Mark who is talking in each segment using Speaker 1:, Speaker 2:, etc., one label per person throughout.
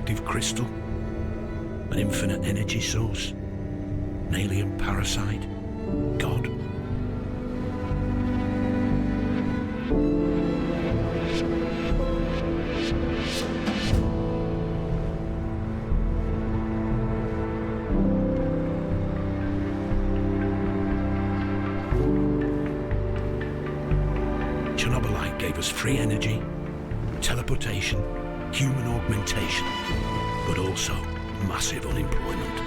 Speaker 1: radioactive crystal? An infinite energy source? An alien parasite? God? Chernobylite gave us free energy, teleportation, human augmentation, but also massive unemployment.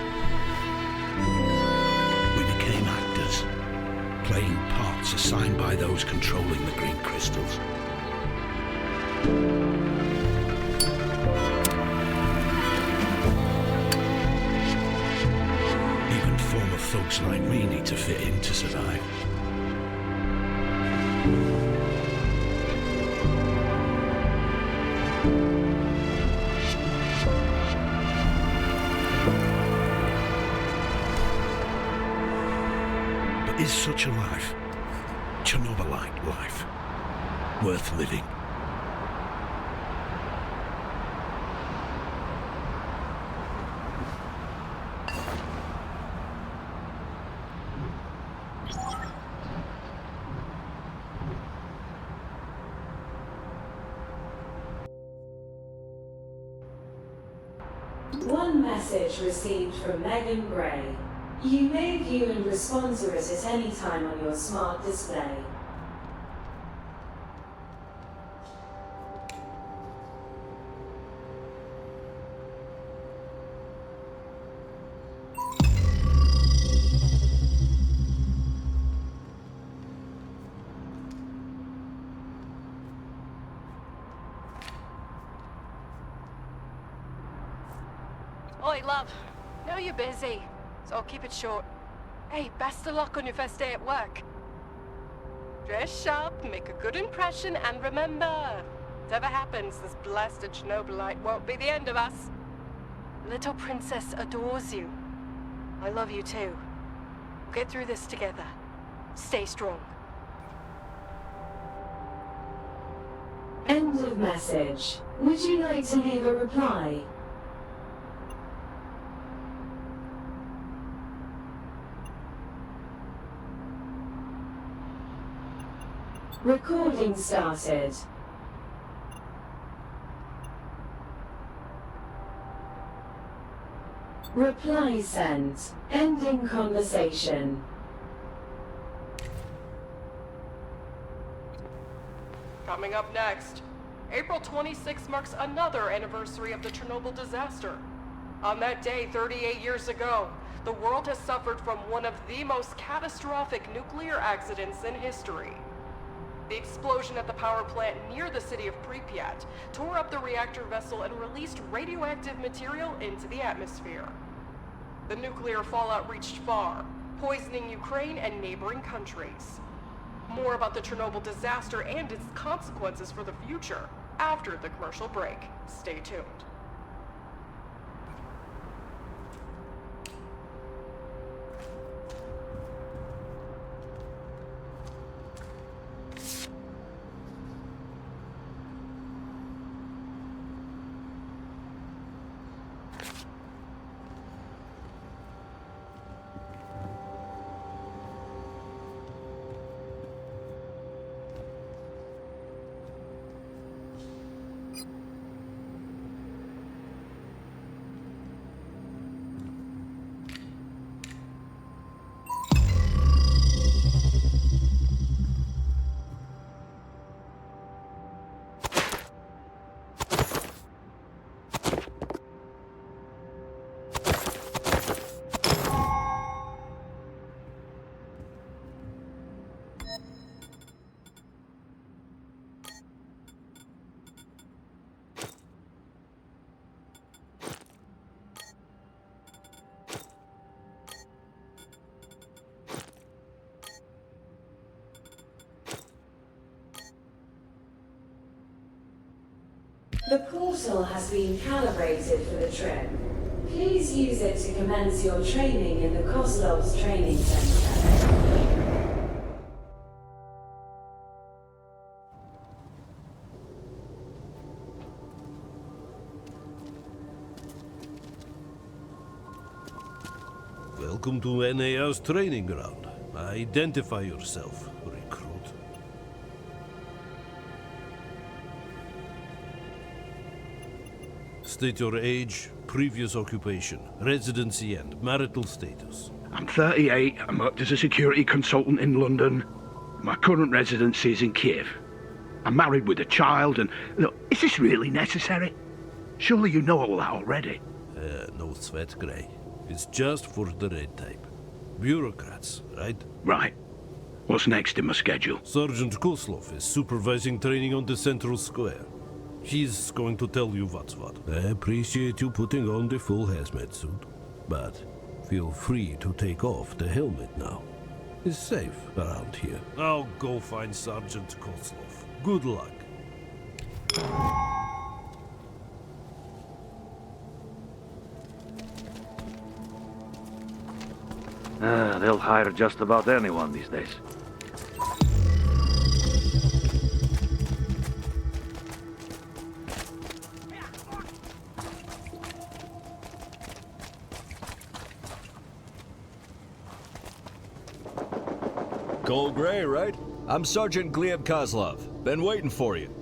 Speaker 1: We became actors, playing parts assigned by those controlling the green crystals. Even former thugs like me need to fit in to survive. Is such a life, Chernobylite life, worth living?
Speaker 2: One message received from Megan Gray. You may view and respond to it at any time on your smart display.
Speaker 3: Oi, love. Know you're busy, so I'll keep it short. Hey, best of luck on your first day at work. Dress sharp, make a good impression, and remember, whatever happens, this blasted Chernobylite won't be the end of us. Little princess adores you. I love you too. We'll get through this together. Stay strong.
Speaker 2: End of message. Would you like to leave a reply? Recording started. Reply sent. Ending conversation.
Speaker 3: Coming up next, April 26 marks another anniversary of the Chernobyl disaster. On that day 38 years ago, the world has suffered from one of the most catastrophic nuclear accidents in history. The explosion at the power plant near the city of Pripyat tore up the reactor vessel and released radioactive material into the atmosphere. The nuclear fallout reached far, poisoning Ukraine and neighboring countries. More about the Chernobyl disaster and its consequences for the future after the commercial break. Stay tuned.
Speaker 2: The portal has been calibrated for the trip. Please use it to commence your training in the Kozlov's training center.
Speaker 4: Welcome to NAR's training ground. Identify yourself, recruit. State your age, previous occupation, residency, and marital status.
Speaker 5: I'm 38. I'm worked as a security consultant in London. My current residency is in Kiev. I'm married with a child, and look, is this really necessary? Surely you know all that already.
Speaker 4: No sweat, Grey. It's just for the red tape. Bureaucrats, right?
Speaker 5: Right. What's next in my schedule?
Speaker 4: Sergeant Koslov is supervising training on the Central Square. He's going to tell you what's what. I appreciate you putting on the full hazmat suit, but feel free to take off the helmet now. It's safe around here. I'll go find Sergeant Koslov. Good luck.
Speaker 6: They'll hire just about anyone these days.
Speaker 7: Cole Gray, right? I'm Sergeant Gleb Kozlov. Been waiting for you.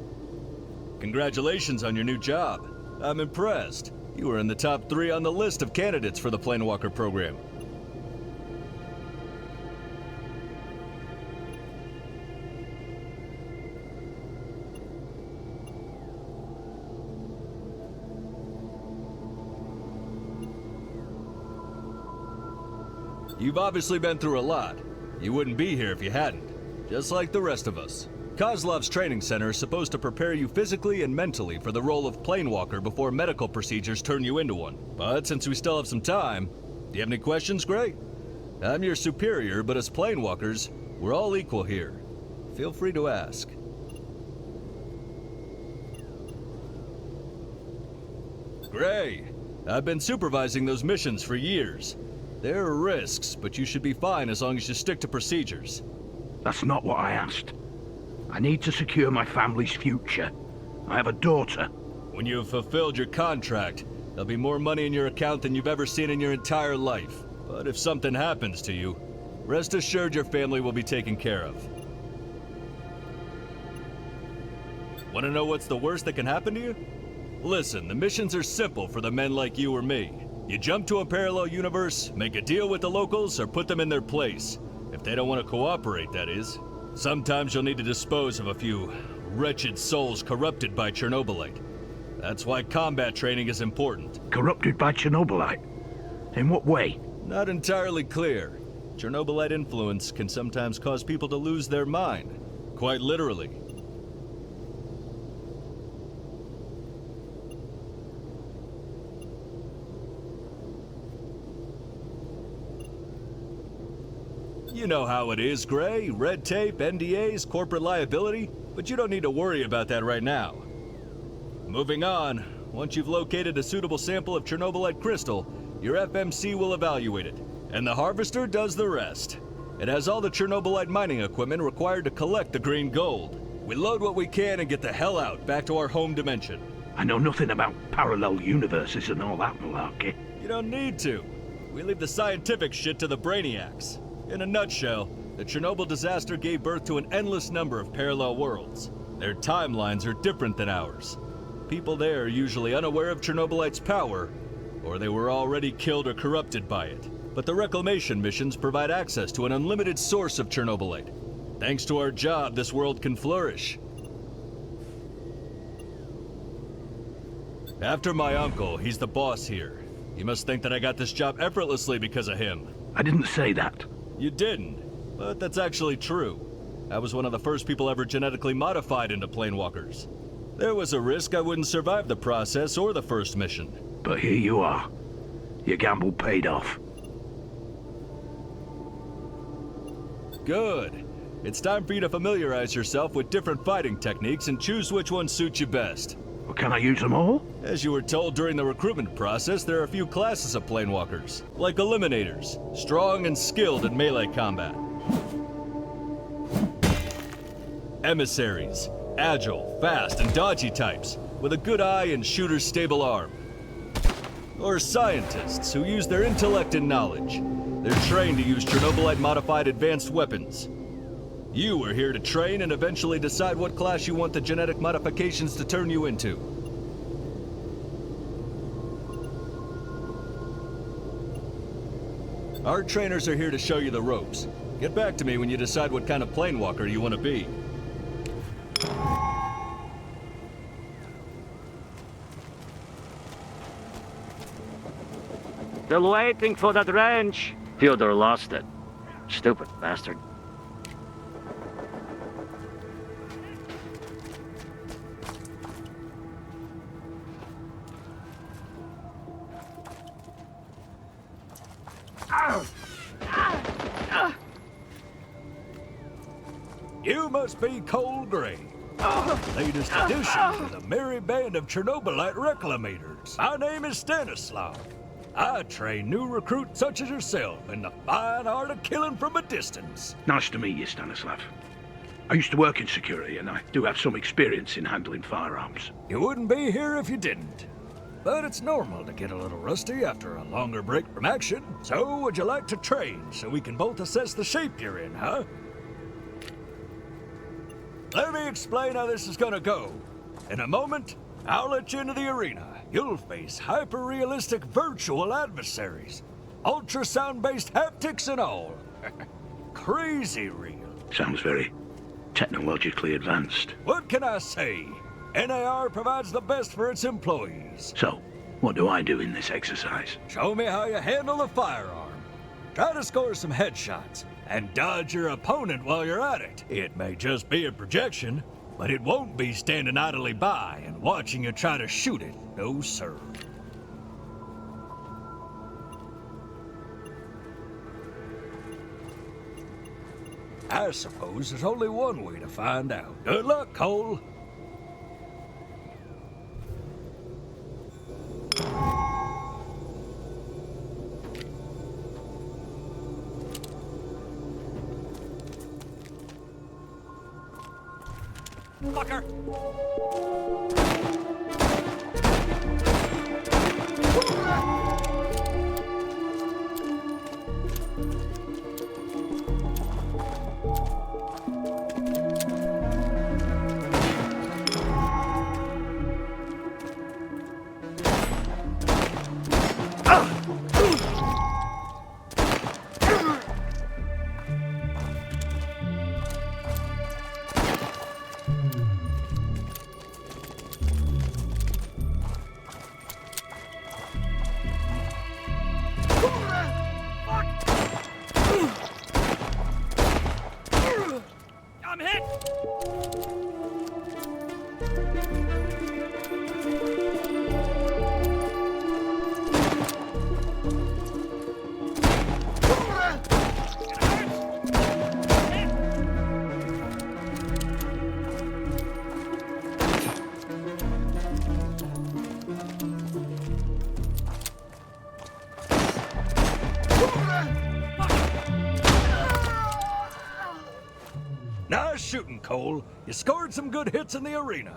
Speaker 7: Congratulations on your new job. I'm impressed. You were in the top 3 on the list of candidates for the Planewalker program. You've obviously been through a lot. You wouldn't be here if you hadn't. Just like the rest of us. Kozlov's training center is supposed to prepare you physically and mentally for the role of Planewalker before medical procedures turn you into one. But since we still have some time, do you have any questions, Gray? I'm your superior, but as Planewalkers, we're all equal here. Feel free to ask. Gray, I've been supervising those missions for years. There are risks, but you should be fine as long as you stick to procedures.
Speaker 5: That's not what I asked. I need to secure my family's future. I have a daughter.
Speaker 7: When you have fulfilled your contract, there'll be more money in your account than you've ever seen in your entire life. But if something happens to you, rest assured your family will be taken care of. Want to know what's the worst that can happen to you? Listen, the missions are simple for the men like you or me. You jump to a parallel universe, make a deal with the locals, or put them in their place. If they don't want to cooperate, that is. Sometimes you'll need to dispose of a few wretched souls corrupted by Chernobylite. That's why combat training is important.
Speaker 5: Corrupted by Chernobylite? In what way?
Speaker 7: Not entirely clear. Chernobylite influence can sometimes cause people to lose their mind. Quite literally. You know how it is, Gray. Red tape, NDAs, corporate liability. But you don't need to worry about that right now. Moving on, once you've located a suitable sample of Chernobylite crystal, your FMC will evaluate it, and the harvester does the rest. It has all the Chernobylite mining equipment required to collect the green gold. We load what we can and get the hell out, back to our home dimension.
Speaker 5: I know nothing about parallel universes and all that malarkey.
Speaker 7: You don't need to. We leave the scientific shit to the brainiacs. In a nutshell, the Chernobyl disaster gave birth to an endless number of parallel worlds. Their timelines are different than ours. People there are usually unaware of Chernobylite's power, or they were already killed or corrupted by it. But the reclamation missions provide access to an unlimited source of Chernobylite. Thanks to our job, this world can flourish. After my uncle, he's the boss here. You must think that I got this job effortlessly because of him.
Speaker 5: I didn't say that.
Speaker 7: You didn't, but that's actually true. I was one of the first people ever genetically modified into Planewalkers. There was a risk I wouldn't survive the process or the first mission.
Speaker 5: But here you are. Your gamble paid off.
Speaker 7: Good. It's time for you to familiarize yourself with different fighting techniques and choose which one suits you best.
Speaker 5: Well, can I use them all?
Speaker 7: As you were told during the recruitment process, there are a few classes of Planewalkers, like Eliminators, strong and skilled in melee combat. Emissaries, agile, fast, and dodgy types, with a good eye and shooter's stable arm. Or Scientists, who use their intellect and knowledge. They're trained to use Chernobylite-modified advanced weapons. You are here to train and eventually decide what class you want the genetic modifications to turn you into. Our trainers are here to show you the ropes. Get back to me when you decide what kind of planewalker you want to be.
Speaker 6: Still waiting for that wrench. Fyodor lost it. Stupid bastard.
Speaker 7: You must be Cole Gray. Latest addition to the merry band of Chernobylite reclamators. My name is Stanislav. I train new recruits such as yourself in the fine art of killing from a distance.
Speaker 5: Nice to meet you, Stanislav. I used to work in security, and I do have some experience in handling firearms.
Speaker 7: You wouldn't be here if you didn't. But it's normal to get a little rusty after a longer break from action. So, would you like to train so we can both assess the shape you're in, huh? Let me explain how this is gonna go. In a moment, I'll let you into the arena. You'll face hyper-realistic virtual adversaries. Ultrasound-based haptics and all. Crazy real.
Speaker 5: Sounds very technologically advanced.
Speaker 7: What can I say? NAR provides the best for its employees.
Speaker 5: So, what do I do in this exercise?
Speaker 7: Show me how you handle the firearm. Try to score some headshots and dodge your opponent while you're at it. It may just be a projection, but it won't be standing idly by and watching you try to shoot it. No, sir. I suppose there's only one way to find out. Good luck, Cole. Fucker! I'm hit! Nice shooting, Cole. You scored some good hits in the arena.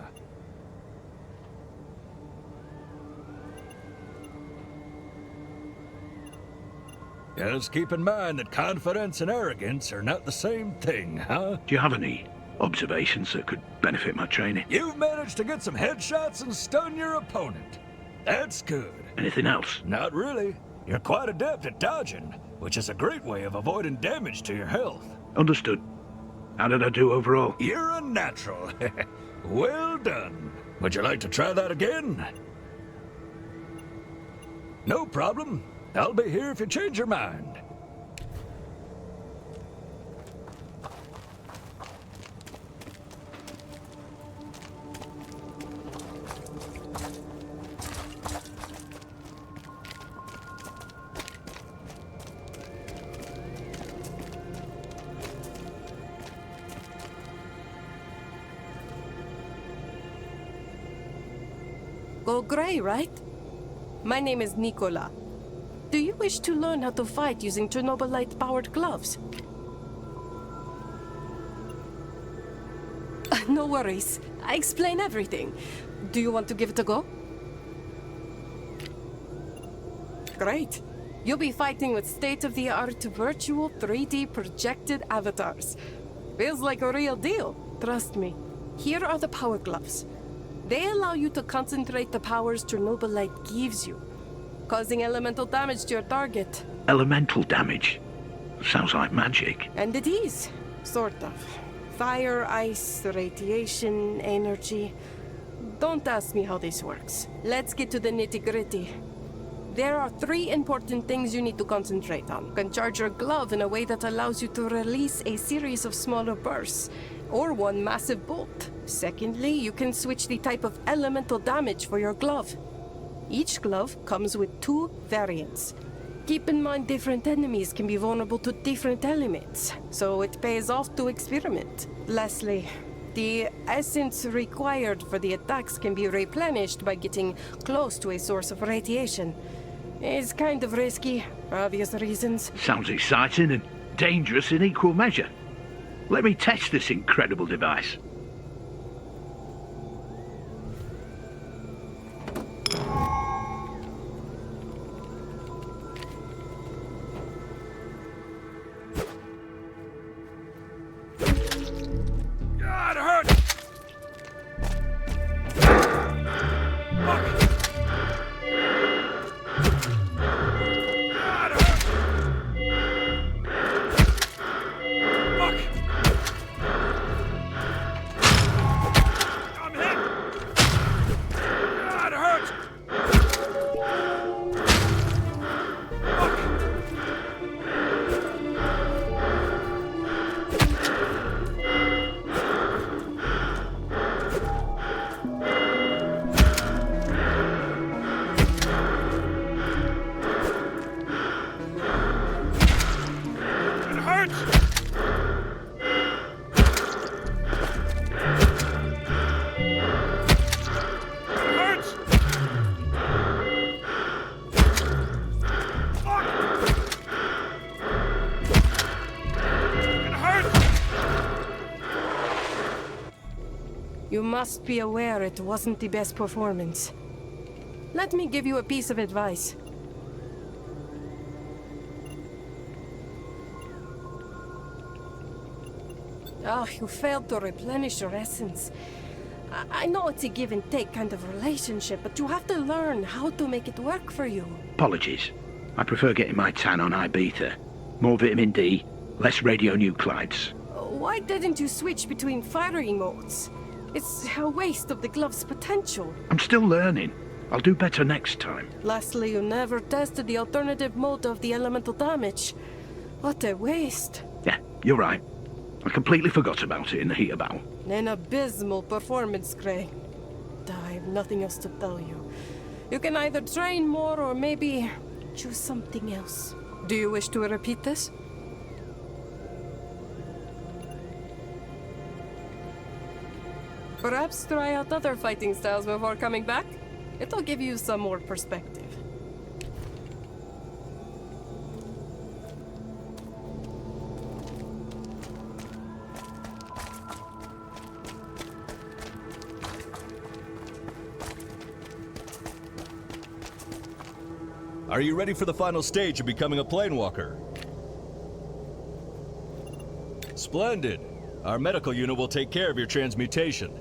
Speaker 7: Just keep in mind that confidence and arrogance are not the same thing, huh?
Speaker 5: Do you have any observations that could benefit my training?
Speaker 7: You've managed to get some headshots and stun your opponent. That's good.
Speaker 5: Anything else?
Speaker 7: Not really. You're quite adept at dodging, which is a great way of avoiding damage to your health.
Speaker 5: Understood. How did I do overall?
Speaker 7: You're a natural. Well done. Would you like to try that again? No problem. I'll be here if you change your mind.
Speaker 8: Go Grey, right? My name is Nicola. Do you wish to learn how to fight using Chernobylite-powered gloves? No worries. I explain everything. Do you want to give it a go? Great. You'll be fighting with state-of-the-art virtual 3D projected avatars. Feels like a real deal, trust me. Here are the power gloves. They allow you to concentrate the powers Chernobylite gives you, causing elemental damage to your target.
Speaker 5: Elemental damage? Sounds like magic.
Speaker 8: And it is, sort of. Fire, ice, radiation, energy. Don't ask me how this works. Let's get to the nitty-gritty. There are 3 important things you need to concentrate on. You can charge your glove in a way that allows you to release a series of smaller bursts, or one massive bolt. Secondly, you can switch the type of elemental damage for your glove. Each glove comes with 2 variants. Keep in mind different enemies can be vulnerable to different elements, so it pays off to experiment. Lastly, the essence required for the attacks can be replenished by getting close to a source of radiation. It's kind of risky, for obvious reasons.
Speaker 5: Sounds exciting and dangerous in equal measure. Let me test this incredible device.
Speaker 1: God, it hurts!
Speaker 8: You must be aware it wasn't the best performance. Let me give you a piece of advice. You failed to replenish your essence. I know it's a give and take kind of relationship, but you have to learn how to make it work for you.
Speaker 5: Apologies. I prefer getting my tan on Ibiza. More vitamin D, less radionuclides.
Speaker 8: Why didn't you switch between firing modes? It's a waste of the glove's potential.
Speaker 5: I'm still learning. I'll do better next time.
Speaker 8: Lastly, you never tested the alternative mode of the elemental damage. What a waste.
Speaker 5: Yeah, you're right. I completely forgot about it in the heat of battle.
Speaker 8: An abysmal performance, Gray. I have nothing else to tell you. You can either train more or maybe choose something else. Do you wish to repeat this? Perhaps try out other fighting styles before coming back? It'll give you some more perspective.
Speaker 7: Are you ready for the final stage of becoming a planewalker? Splendid! Our medical unit will take care of your transmutation.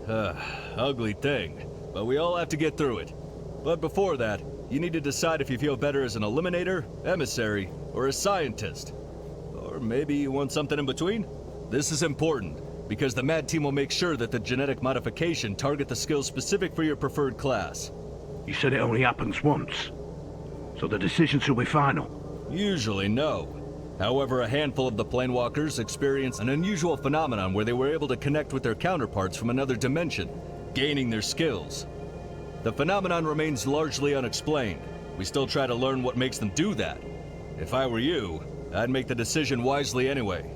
Speaker 7: Ugly thing, but we all have to get through it. But before that, you need to decide if you feel better as an eliminator, emissary, or a scientist. Or maybe you want something in between? This is important, because the MAD team will make sure that the genetic modification target the skills specific for your preferred class.
Speaker 5: You said it only happens once. So the decisions will be final?
Speaker 7: Usually no. However, a handful of the planewalkers experience an unusual phenomenon where they were able to connect with their counterparts from another dimension, gaining their skills. The phenomenon remains largely unexplained. We still try to learn what makes them do that. If I were you, I'd make the decision wisely anyway.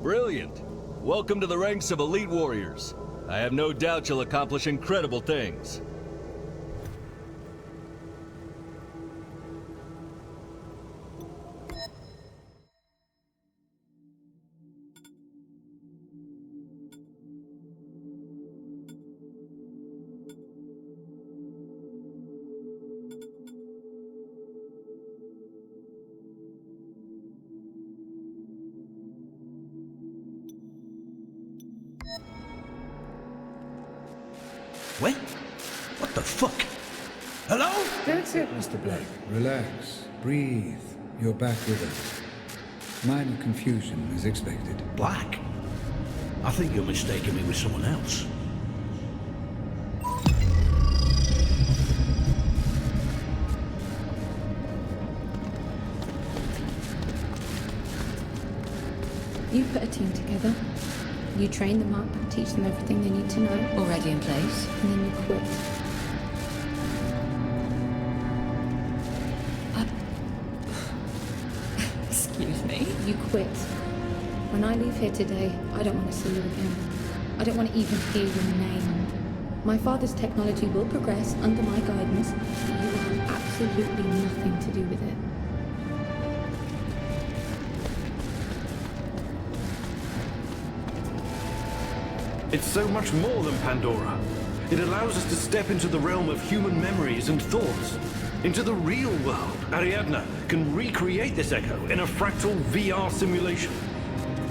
Speaker 7: Brilliant! Welcome to the ranks of elite warriors. I have no doubt you'll accomplish incredible things.
Speaker 1: What? What the fuck? Hello?
Speaker 9: That's it, Mr. Blake. Relax. Breathe. You're back with us. Minor confusion as expected.
Speaker 1: Black? I think you're mistaking me with someone else.
Speaker 10: You put a team together. You train them up, teach them everything they need to know.
Speaker 11: Already in place.
Speaker 10: And then you quit.
Speaker 11: Excuse me?
Speaker 10: You quit. When I leave here today, I don't want to see you again. I don't want to even hear your name. My father's technology will progress under my guidance, but you will have absolutely nothing to do with it.
Speaker 4: It's so much more than Pandora. It allows us to step into the realm of human memories and thoughts. Into the real world. Ariadna can recreate this echo in a fractal VR simulation.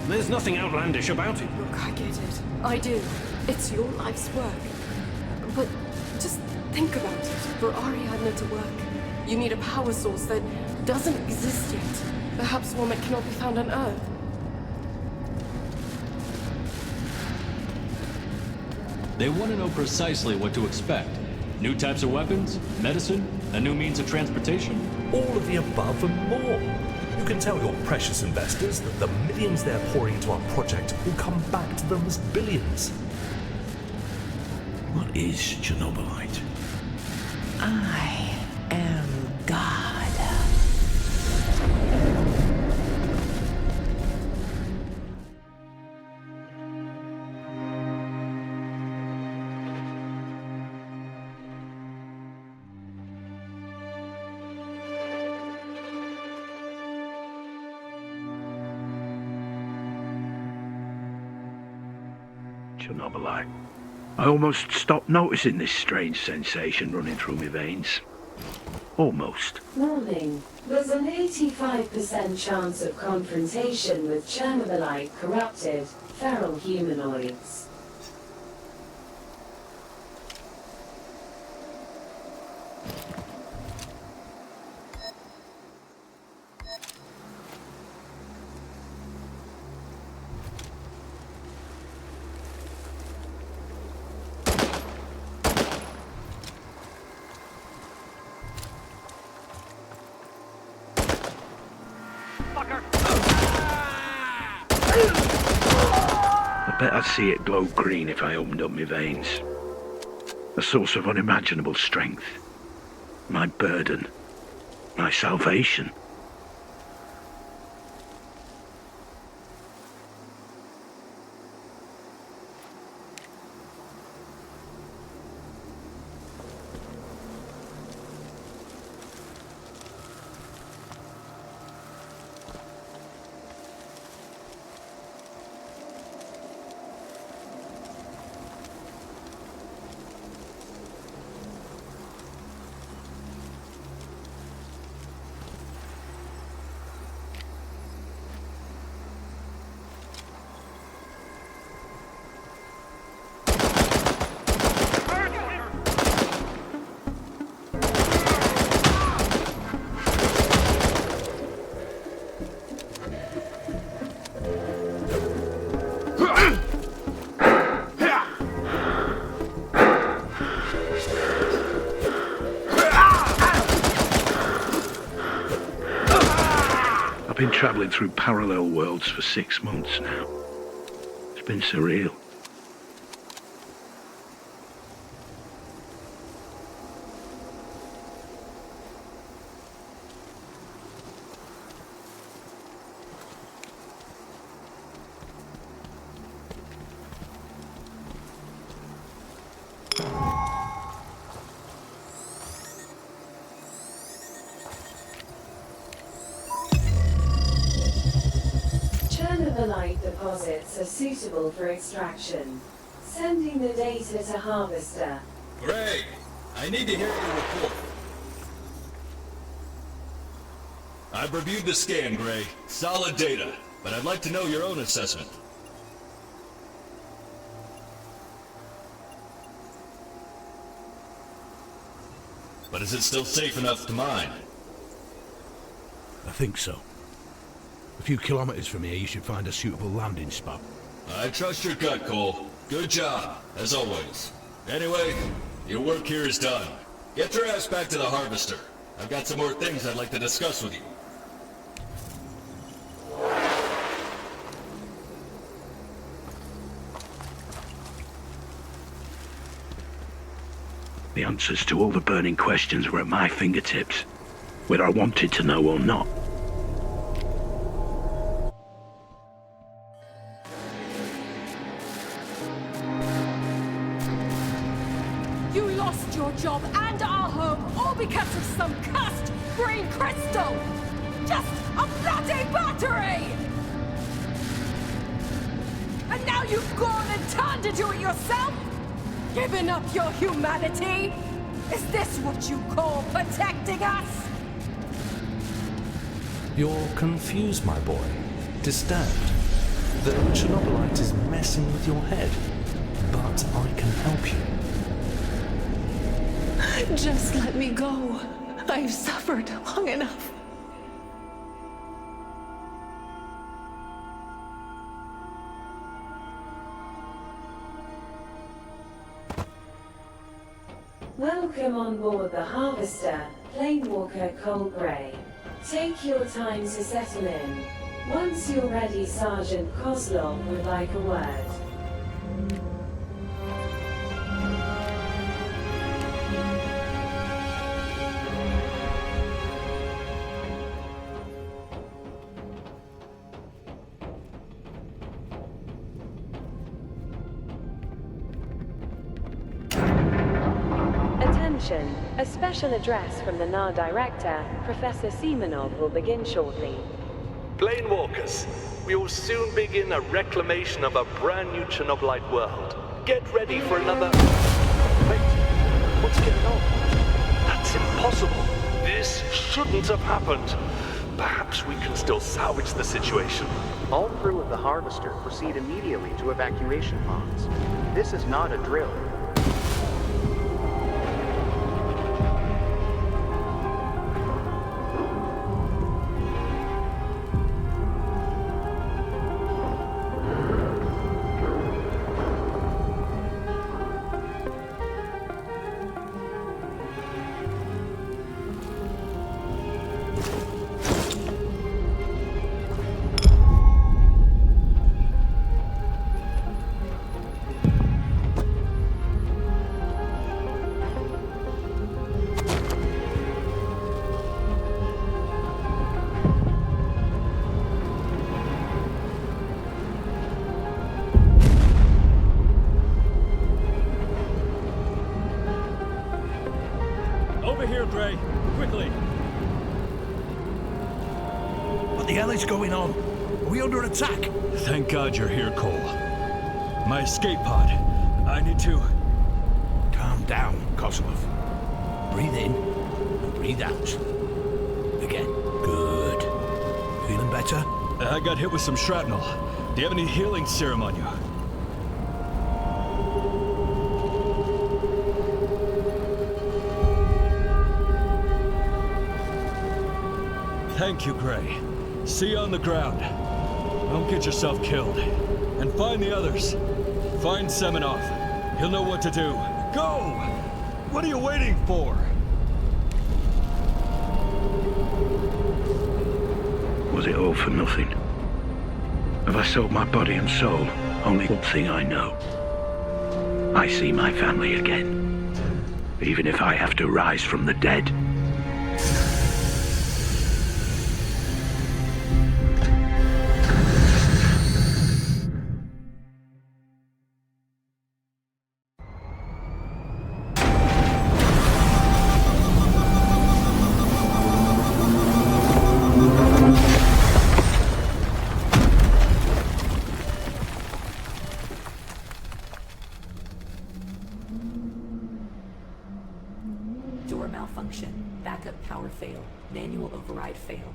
Speaker 4: There's nothing outlandish about it.
Speaker 8: Look, I get it. I do. It's your life's work. But just think about it. For Ariadna to work, you need a power source that doesn't exist yet. Perhaps one that cannot be found on Earth.
Speaker 7: They want to know precisely what to expect. New types of weapons, medicine, a new means of transportation.
Speaker 12: All of the above and more. You can tell your precious investors that the millions they're pouring into our project will come back to them as billions.
Speaker 1: What is Chernobylite?
Speaker 11: I am God.
Speaker 5: Chernobylite. I almost stopped noticing this strange sensation running through my veins. Almost.
Speaker 2: Warning. There's an 85% chance of confrontation with Chernobylite corrupted feral humanoids.
Speaker 5: I bet I'd see it glow green if I opened up my veins. A source of unimaginable strength. My burden. My salvation. I've been travelling through parallel worlds for 6 months now. It's been surreal.
Speaker 2: Chernobylite deposits are suitable for extraction. Sending the data to Harvester.
Speaker 7: Greg, I need to hear your report. I've reviewed the scan, Greg. Solid data, but I'd like to know your own assessment. But is it still safe enough to mine?
Speaker 1: I think so. A few kilometers from here, you should find a suitable landing spot.
Speaker 7: I trust your gut, Cole. Good job, as always. Anyway, your work here is done. Get your ass back to the Harvester. I've got some more things I'd like to discuss with you.
Speaker 5: The answers to all the burning questions were at my fingertips, whether I wanted to know or not.
Speaker 8: You lost your job and our home all because of some cursed green crystal! Just a bloody battery! And now you've gone and turned to do it yourself? Giving up your humanity? Is this what you call protecting us?
Speaker 12: You're confused, my boy. Disturbed. The Chernobylite is messing with your head. But I can help you.
Speaker 11: Just let me go. I've suffered long enough.
Speaker 2: Welcome on board the Harvester, Planewalker Cole Gray. Take your time to settle in. Once you're ready, Sergeant Kozlov would like a word.
Speaker 13: Attention! A special address from the NAR Director, Professor Semenov, will begin shortly.
Speaker 12: Planewalkers, we will soon begin a reclamation of a brand new Chernobylite world. Get ready for another... Wait, what's going on? That's impossible. This shouldn't have happened. Perhaps we can still salvage the situation.
Speaker 14: All crew of the Harvester proceed immediately to evacuation pods. This is not a drill.
Speaker 7: Over here, Gray. Quickly.
Speaker 1: What the hell is going on? Are we under attack?
Speaker 7: Thank God you're here, Cole. My escape pod. I need to...
Speaker 1: Calm down, Kozlov. Breathe in and breathe out. Again. Good. Feeling better?
Speaker 7: I got hit with some shrapnel. Do you have any healing serum on you? Thank you, Gray. See you on the ground. Don't get yourself killed. And find the others. Find Semenov. He'll know what to do. Go! What are you waiting for?
Speaker 5: Was it all for nothing? Have I sold my body and soul? Only one thing I know. I see my family again. Even if I have to rise from the dead.
Speaker 11: Door malfunction. Backup power fail. Manual override fail.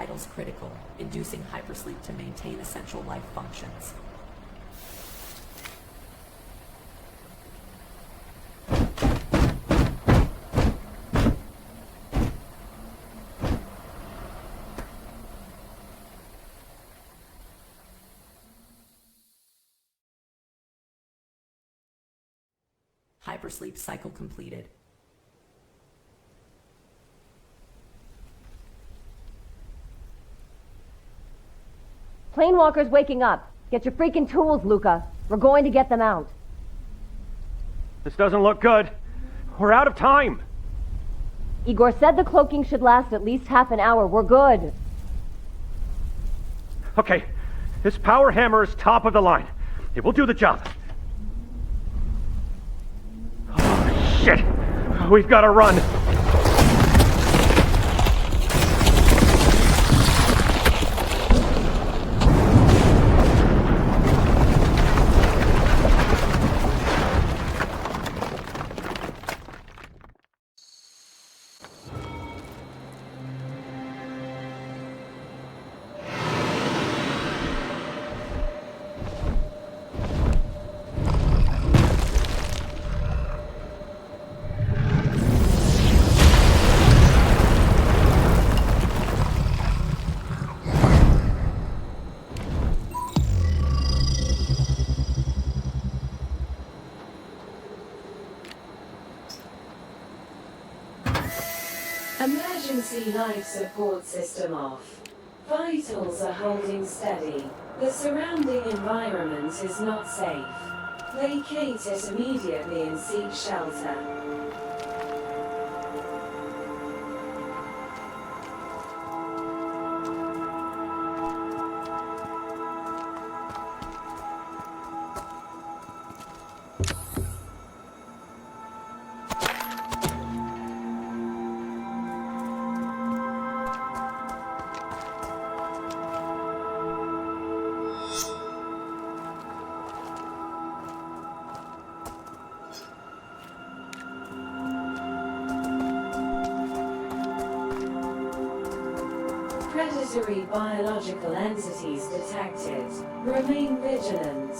Speaker 11: vitals critical, inducing hypersleep to maintain essential life functions. Hypersleep cycle completed.
Speaker 15: Planewalker's waking up. Get your freaking tools, Luca. We're going to get them out.
Speaker 16: This doesn't look good. We're out of time.
Speaker 15: Igor said the cloaking should last at least half an hour. We're good.
Speaker 16: Okay, this power hammer is top of the line. It will do the job. Oh, shit. We've got to run.
Speaker 2: Emergency life support system off. Vitals are holding steady. The surrounding environment is not safe. Vacate it immediately and seek shelter. Predatory biological entities detected. Remain vigilant.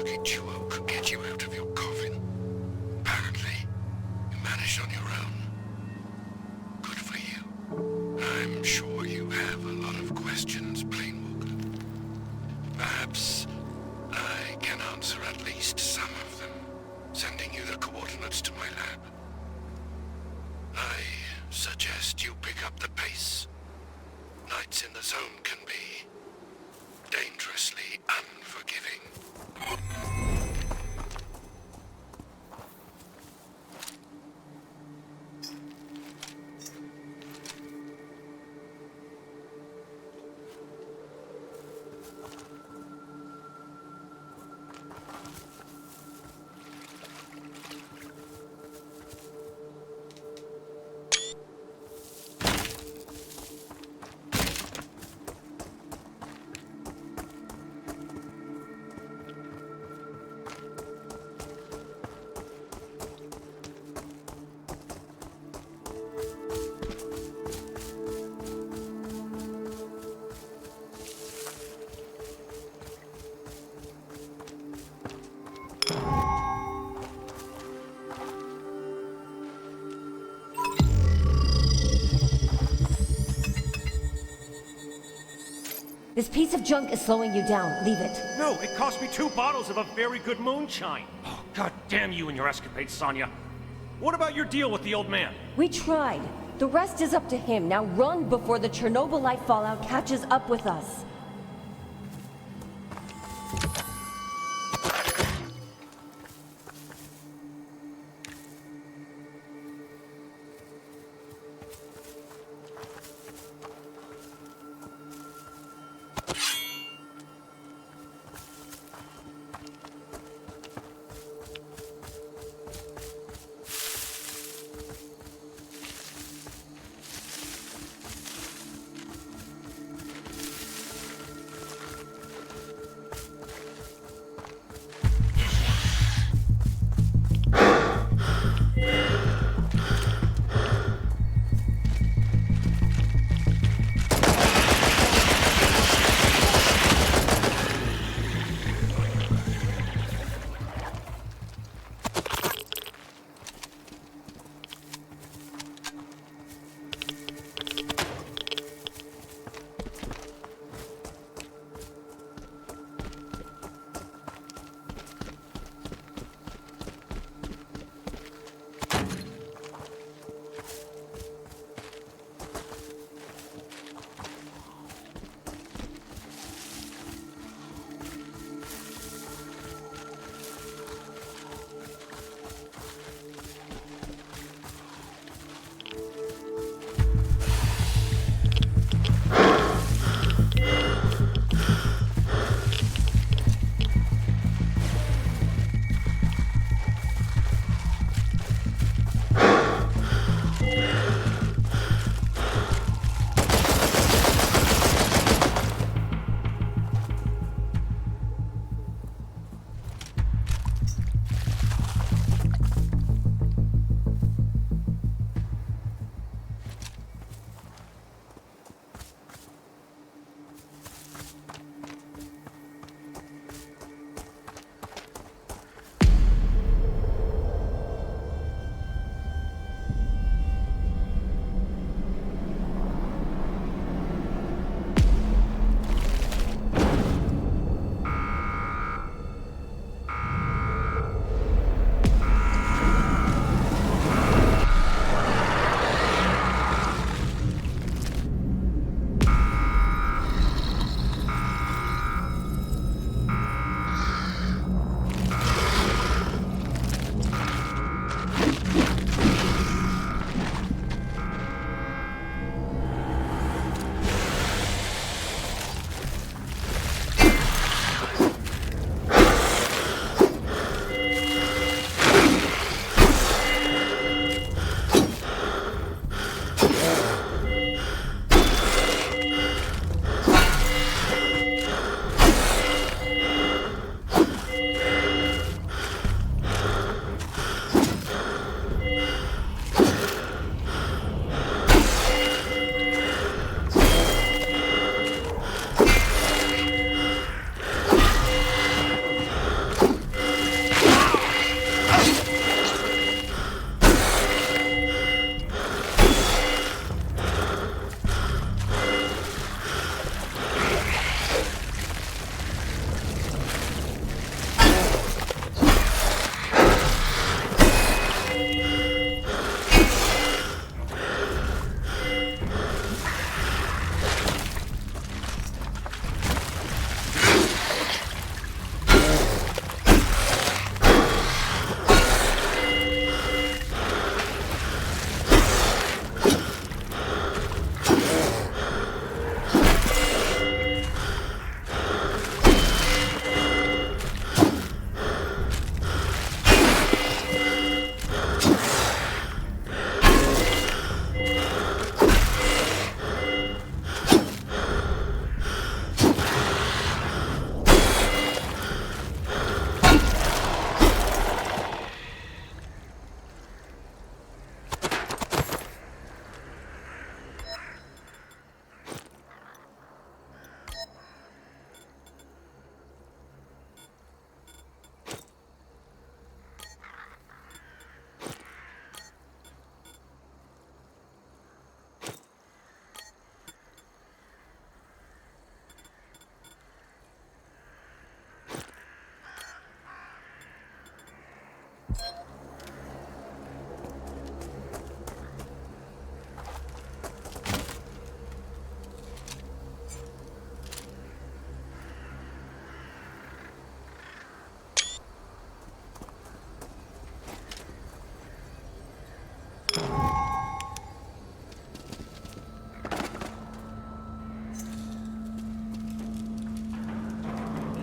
Speaker 1: lucky duo could get you out of your coffin. Apparently, you managed on your own. Good for you. I'm sure you have a lot of questions, Planewalker. Perhaps I can answer at least some of them, sending you the coordinates to my lab. I suggest you pick up the pace. Nights in the zone can be dangerously unforgiving.
Speaker 15: This piece of junk is slowing you down. Leave it.
Speaker 16: No, it cost me 2 bottles of a very good moonshine. Oh, God damn you and your escapades, Sonya. What about your deal with the old man?
Speaker 15: We tried. The rest is up to him. Now run before the Chernobylite fallout catches up with us.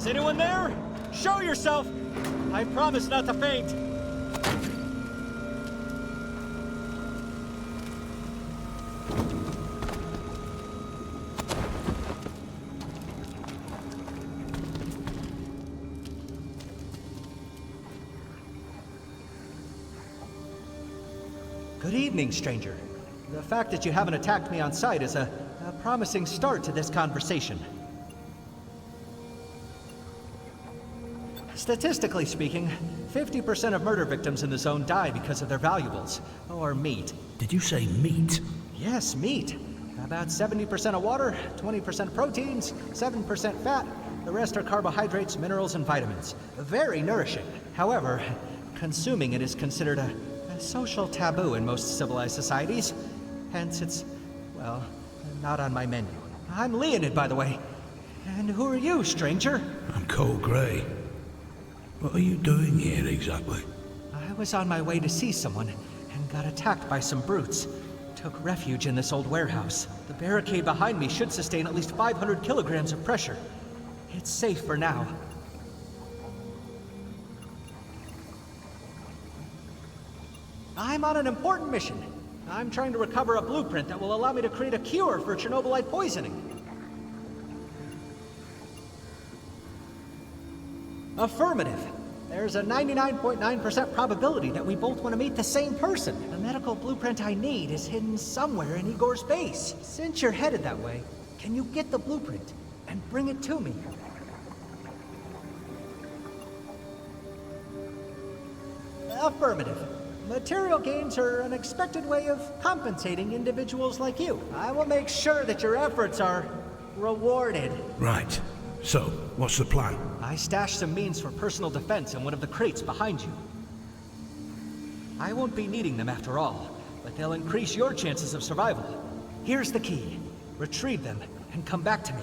Speaker 7: Is anyone there? Show yourself! I promise not to faint.
Speaker 17: Good evening, stranger. The fact that you haven't attacked me on sight is a promising start to this conversation. Statistically speaking, 50% of murder victims in the zone die because of their valuables, or meat.
Speaker 5: Did you say meat?
Speaker 17: Yes, meat. About 70% of water, 20% proteins, 7% fat. The rest are carbohydrates, minerals, and vitamins. Very nourishing. However, consuming it is considered a social taboo in most civilized societies. Hence, it's, well, not on my menu. I'm Leonid, by the way. And who are you, stranger?
Speaker 5: I'm Cole Gray. What are you doing here exactly?
Speaker 17: I was on my way to see someone and got attacked by some brutes. Took refuge in this old warehouse. The barricade behind me should sustain at least 500 kilograms of pressure. It's safe for now. I'm on an important mission. I'm trying to recover a blueprint that will allow me to create a cure for Chernobylite poisoning. Affirmative. There's a 99.9% probability that we both want to meet the same person. The medical blueprint I need is hidden somewhere in Igor's base. Since you're headed that way, can you get the blueprint and bring it to me? Affirmative. Material gains are an expected way of compensating individuals like you. I will make sure that your efforts are rewarded.
Speaker 5: Right. So, what's the plan?
Speaker 17: I stashed some means for personal defense in one of the crates behind you. I won't be needing them after all, but they'll increase your chances of survival. Here's the key. Retrieve them and come back to me.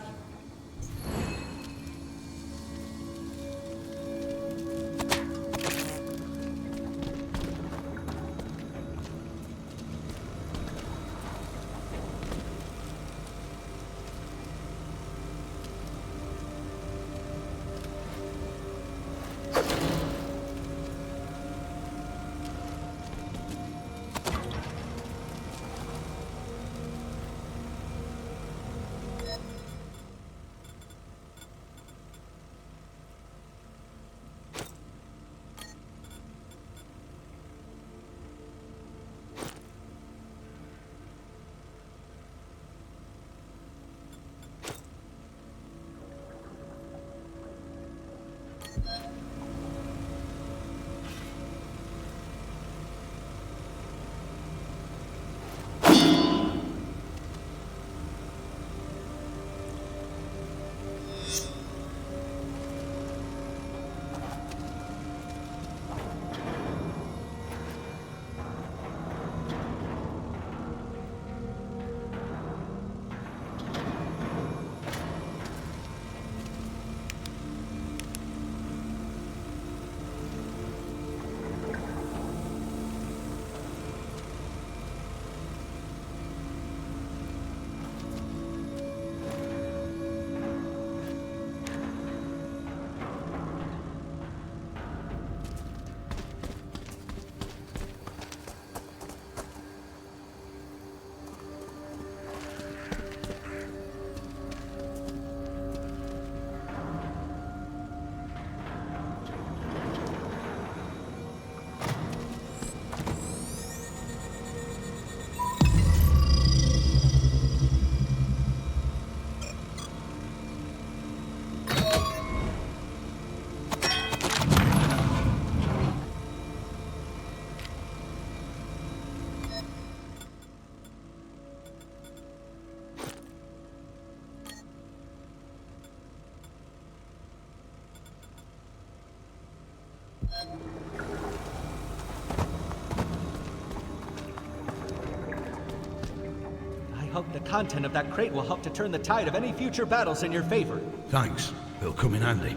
Speaker 17: I hope the content of that crate will help to turn the tide of any future battles in your favor.
Speaker 5: Thanks. It'll come in handy.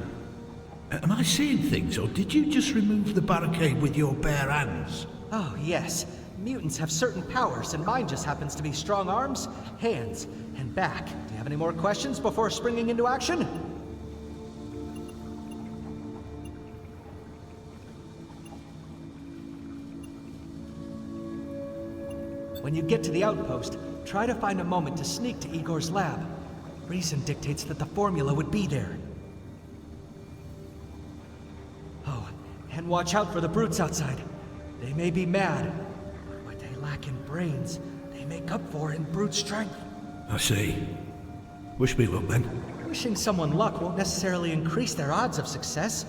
Speaker 5: Am I seeing things, or did you just remove the barricade with your bare hands?
Speaker 17: Oh, yes. Mutants have certain powers, and mine just happens to be strong arms, hands, and back. Do you have any more questions before springing into action? When you get to the outpost, try to find a moment to sneak to Igor's lab. Reason dictates that the formula would be there. Oh, and watch out for the brutes outside. They may be mad. What they lack in brains, they make up for in brute strength.
Speaker 5: I see. Wish me luck then.
Speaker 17: Wishing someone luck won't necessarily increase their odds of success.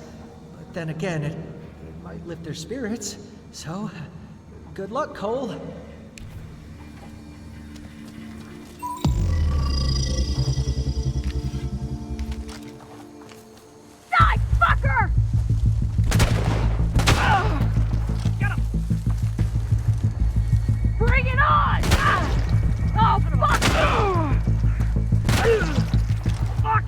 Speaker 17: But then again, it might lift their spirits. So, good luck, Cole.
Speaker 18: Die, fucker! Get him! Bring it on! Oh, fuck! Fuck!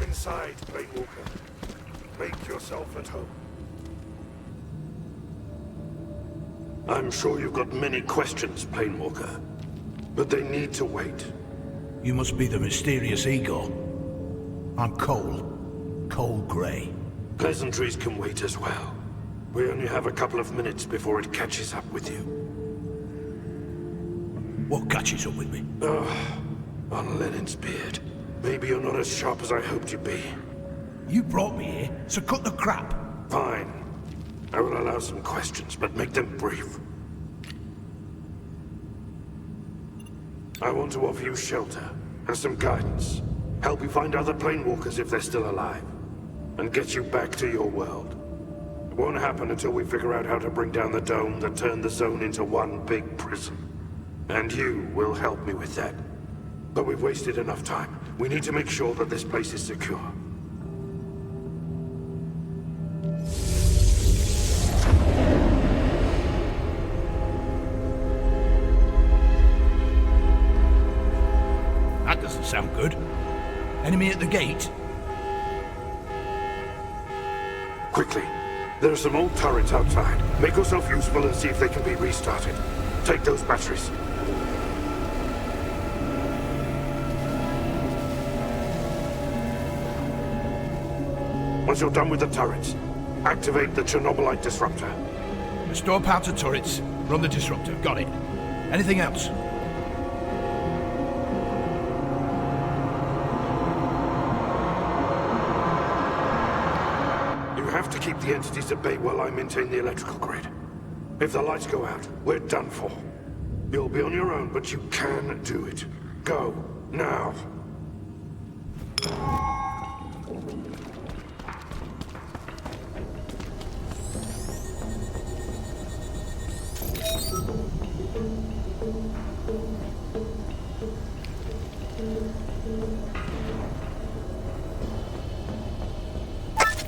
Speaker 1: Inside, Plane Walker. Make yourself at home. I'm sure you've got many questions, Plane Walker, but they need to wait.
Speaker 5: You must be the mysterious Igor. I'm Cole. Cole Gray.
Speaker 1: Pleasantries can wait as well. We only have a couple of minutes before it catches up with you.
Speaker 5: What catches up with me?
Speaker 1: On Lenin's beard. Maybe you're not as sharp as I hoped you'd be.
Speaker 5: You brought me here, so cut the crap.
Speaker 1: Fine. I will allow some questions, but make them brief. I want to offer you shelter and some guidance. Help you find other planewalkers if they're still alive. And get you back to your world. It won't happen until we figure out how to bring down the dome that turned the zone into one big prison. And you will help me with that. But we've wasted enough time. We need to make sure that this place is secure.
Speaker 5: That doesn't sound good. Enemy at the gate?
Speaker 1: Quickly. There are some old turrets outside. Make yourself useful and see if they can be restarted. Take those batteries. Once you're done with the turrets, activate the Chernobylite disruptor.
Speaker 5: Restore power to turrets. Run the disruptor. Got it. Anything else?
Speaker 1: You have to keep the entities at bay while I maintain the electrical grid. If the lights go out, we're done for. You'll be on your own, but you can do it. Go, now.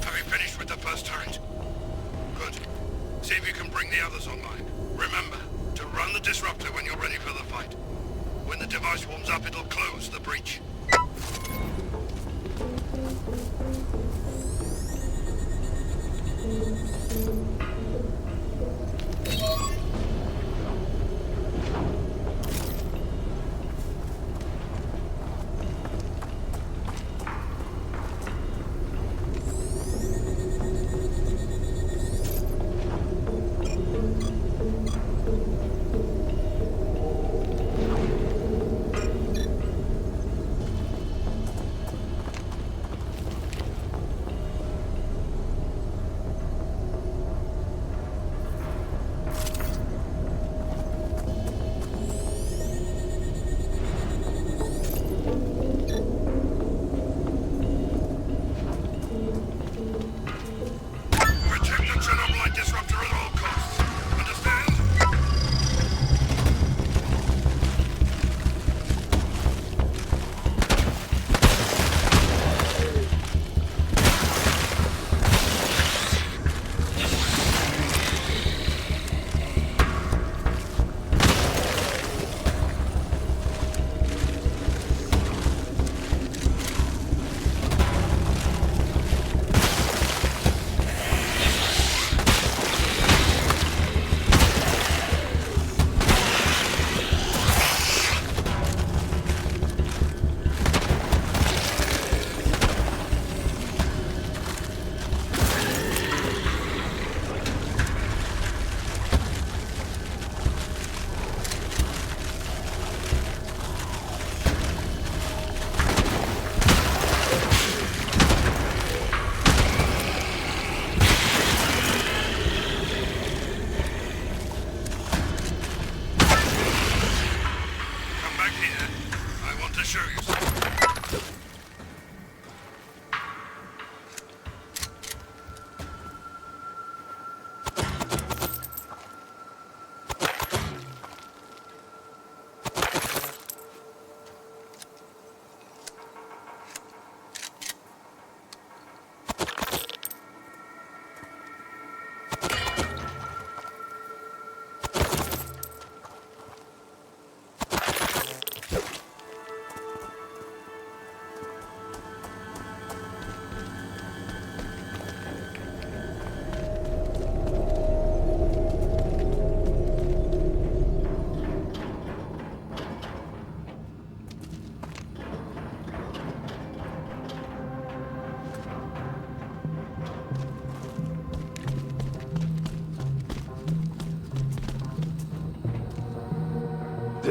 Speaker 1: Have you finished with the first turret? Good. See if you can bring the others online. Remember, to run the disruptor when you're ready for the fight. When the device warms up, it'll close the breach.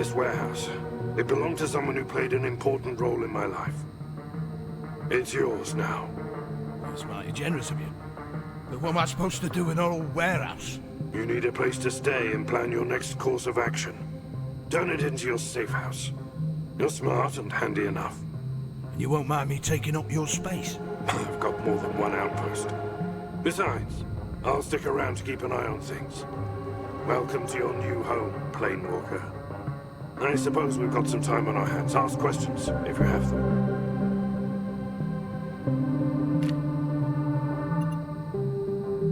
Speaker 1: This warehouse, it belonged to someone who played an important role in my life. It's yours now.
Speaker 19: That's mighty generous of you. But what am I supposed to do in an old warehouse?
Speaker 1: You need a place to stay and plan your next course of action. Turn it into your safe house. You're smart and handy enough.
Speaker 19: And you won't mind me taking up your space?
Speaker 1: I've got more than one outpost. Besides, I'll stick around to keep an eye on things. Welcome to your new home, Planewalker. I suppose we've got some time on our hands. Ask questions, if you have them.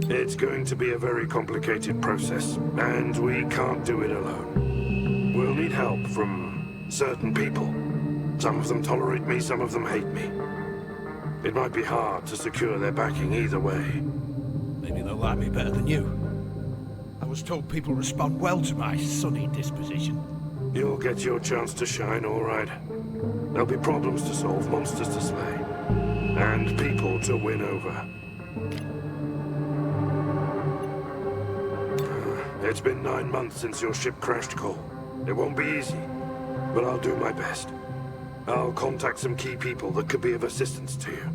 Speaker 1: It's going to be a very complicated process, and we can't do it alone. We'll need help from certain people. Some of them tolerate me, some of them hate me. It might be hard to secure their backing either way.
Speaker 19: Maybe they'll like me better than you. I was told people respond well to my sunny disposition.
Speaker 1: You'll get your chance to shine, all right. There'll be problems to solve, monsters to slay, and people to win over. It's been 9 months since your ship crashed, Cole. It won't be easy, but I'll do my best. I'll contact some key people that could be of assistance to you.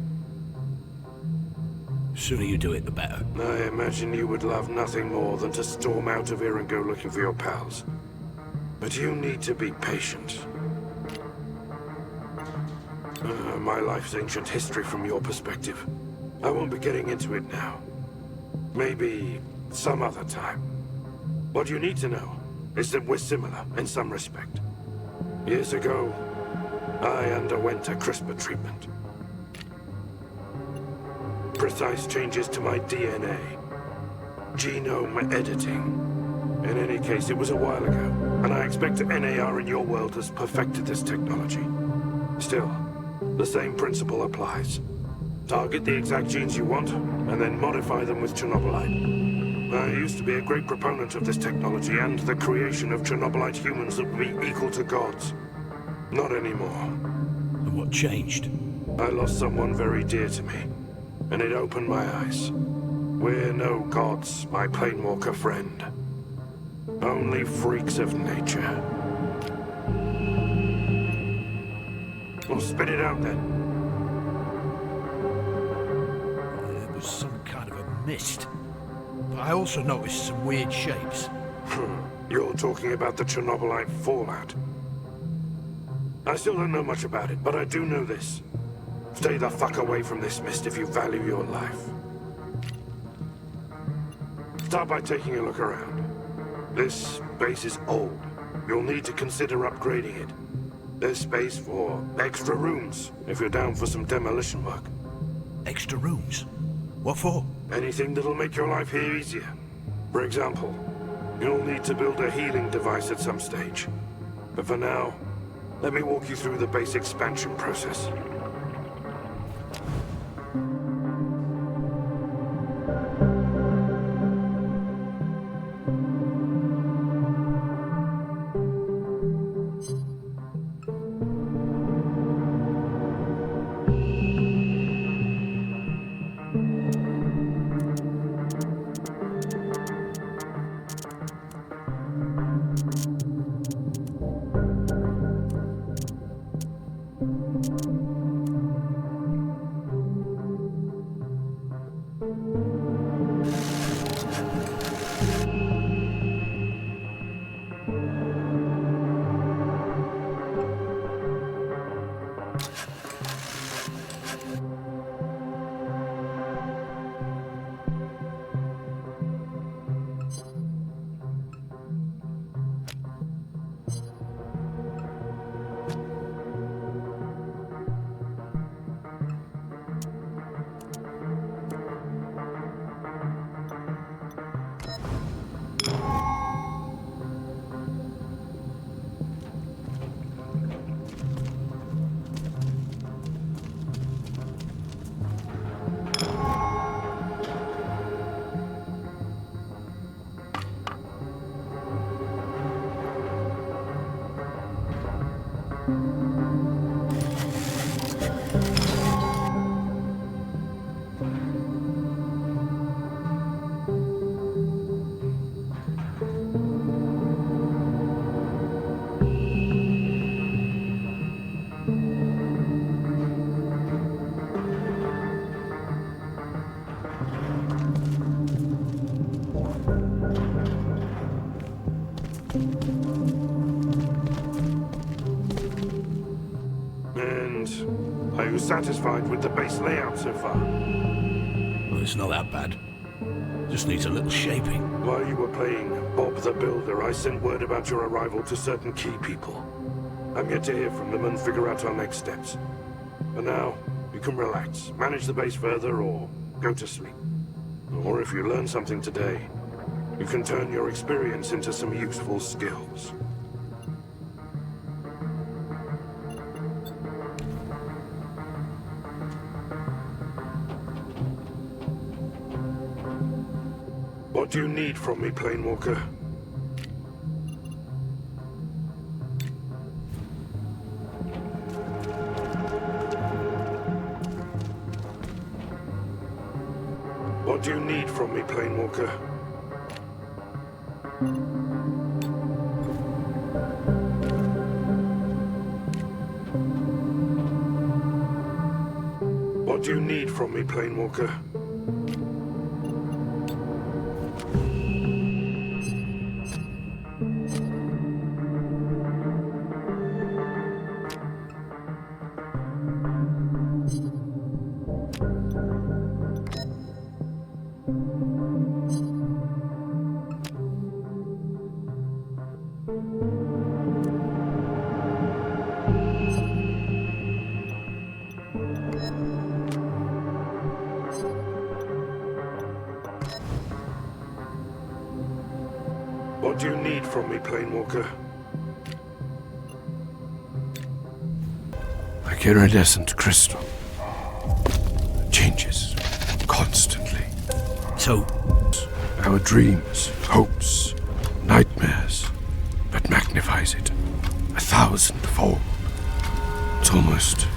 Speaker 19: The sooner you do it, the better.
Speaker 1: I imagine you would love nothing more than to storm out of here and go looking for your pals. But you need to be patient. My life's ancient history from your perspective. I won't be getting into it now. Maybe some other time. What you need to know is that we're similar in some respect. Years ago, I underwent a CRISPR treatment. Precise changes to my DNA. Genome editing. In any case, it was a while ago, and I expect NAR in your world has perfected this technology. Still, the same principle applies. Target the exact genes you want, and then modify them with Chernobylite. I used to be a great proponent of this technology and the creation of Chernobylite humans that would be equal to gods. Not anymore.
Speaker 19: And what changed?
Speaker 1: I lost someone very dear to me, and it opened my eyes. We're no gods, my Planewalker friend. Only freaks of nature. Well, spit it out then.
Speaker 19: There was some kind of a mist. But I also noticed some weird shapes.
Speaker 1: You're talking about the Chernobylite fallout. I still don't know much about it, but I do know this. Stay the fuck away from this mist if you value your life. Start by taking a look around. This base is old. You'll need to consider upgrading it. There's space for extra rooms, if you're down for some demolition work.
Speaker 19: Extra rooms? What for?
Speaker 1: Anything that'll make your life here easier. For example, you'll need to build a healing device at some stage. But for now, let me walk you through the base expansion process. Are you satisfied with the base layout so far?
Speaker 19: Well, it's not that bad. Just needs a little shaping.
Speaker 1: While you were playing Bob the Builder, I sent word about your arrival to certain key people. I'm yet to hear from them and figure out our next steps. For now, you can relax, manage the base further, or go to sleep. Or if you learn something today, you can turn your experience into some useful skills. What do you need from me, Planewalker? What do you need from me, Planewalker? What do you need from me, Planewalker? What do you need from me, Planewalker?
Speaker 4: Like iridescent crystal. It changes constantly.
Speaker 19: So,
Speaker 4: our dreams, hopes, nightmares, but magnifies it 1,000-fold. It's almost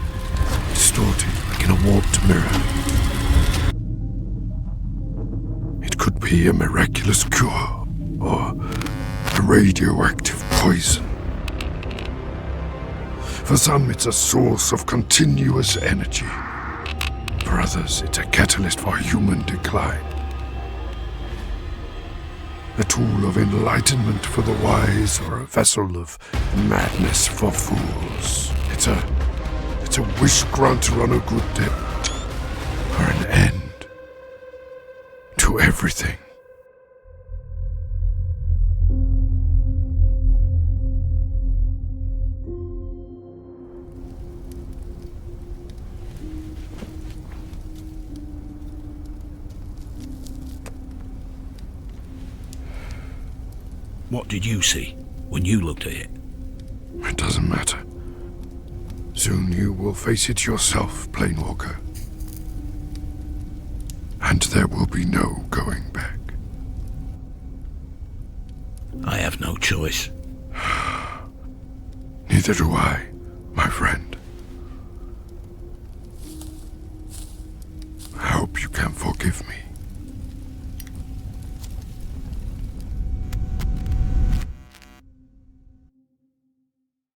Speaker 4: distorted, like in a warped mirror. It could be a miraculous cure, or a radioactive poison. For some, it's a source of continuous energy. For others, it's a catalyst for human decline. A tool of enlightenment for the wise, or a vessel of madness for fools. It's a wish granter on a good day, or an end to everything.
Speaker 19: what did you see when you looked at it?
Speaker 4: It doesn't matter. Soon you will face it yourself, Planewalker. And there will be no going back.
Speaker 19: I have no choice.
Speaker 4: Neither do I, my friend. I hope you can forgive me.